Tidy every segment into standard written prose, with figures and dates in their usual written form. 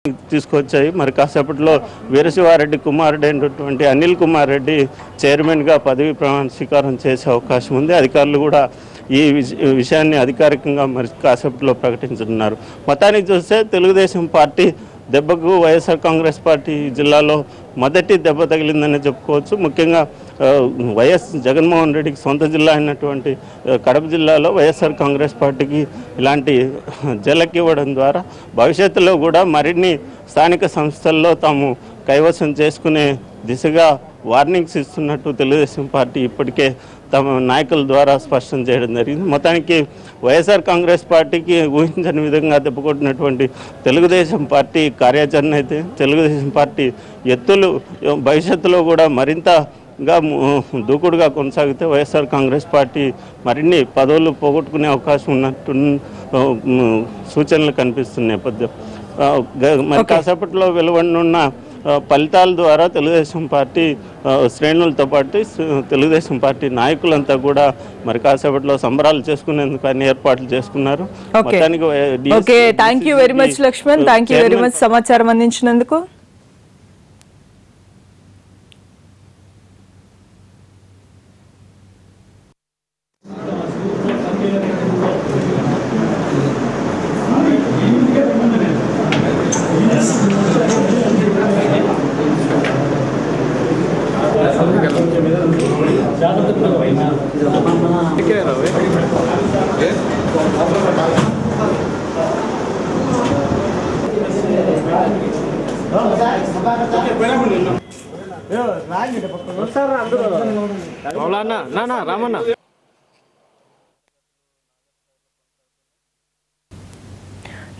తీసుకొచ్చాయి. మరి కాసేపట్లో వీరశివారెడ్డి కుమారుడైనటువంటి అనిల్ కుమార్ రెడ్డి చైర్మన్గా పదవి ప్రమాణ స్వీకారం చేసే అవకాశం ఉంది. అధికారులు కూడా ఈ విషయాన్ని అధికారికంగా మరి కాసేపట్లో ప్రకటించనున్నారు. మొత్తానికి చూస్తే తెలుగుదేశం పార్టీ దెబ్బకు వైఎస్ఆర్ కాంగ్రెస్ పార్టీ జిల్లాలో మొదటి దెబ్బ తగిలిందని చెప్పుకోవచ్చు. ముఖ్యంగా వైఎస్ జగన్మోహన్ రెడ్డికి సొంత జిల్లా అయినటువంటి కడప జిల్లాలో వైఎస్ఆర్ కాంగ్రెస్ పార్టీకి ఇలాంటి జలకివ్వడం ద్వారా భవిష్యత్తులో కూడా మరిన్ని స్థానిక సంస్థల్లో తాము కైవసం చేసుకునే దిశగా వార్నింగ్స్ ఇస్తున్నట్టు తెలుగుదేశం పార్టీ ఇప్పటికే తమ నాయకుల ద్వారా స్పష్టం చేయడం జరిగింది. మొత్తానికి వైఎస్ఆర్ కాంగ్రెస్ పార్టీకి ఊహించని విధంగా దెబ్బకొట్టినటువంటి తెలుగుదేశం పార్టీ కార్యాచరణ అయితే తెలుగుదేశం పార్టీ ఎత్తులు భవిష్యత్తులో కూడా మరింతగా దూకుడుగా కొనసాగితే వైఎస్ఆర్ కాంగ్రెస్ పార్టీ మరిన్ని పదవులు పోగొట్టుకునే అవకాశం ఉన్నట్టు సూచనలు కనిపిస్తున్న నేపథ్యం. మరి కాసేపట్లో వెలువడనున్న ఫలితాల ద్వారా తెలుగుదేశం పార్టీ శ్రేణులతో పాటు తెలుగుదేశం పార్టీ నాయకులంతా కూడా మరి కాసేపట్లో సంబరాలు చేసుకునేందుకు అన్ని ఏర్పాట్లు చేసుకున్నారు. Thank you very much Lakshman, thank you very much సమాచారం అందించినందుకు.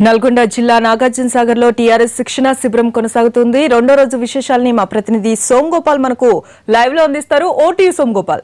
నల్గొండ జిల్లా నాగార్జున సాగర్ లో టీఆర్ఎస్ శిక్షణ శిబిరం కొనసాగుతుంది. రెండో రోజు విశేషాలని మా ప్రతినిధి సోమ్ గోపాల్ మనకు లైవ్ లో అందిస్తారు. ఓటీ సోమ్ గోపాల్.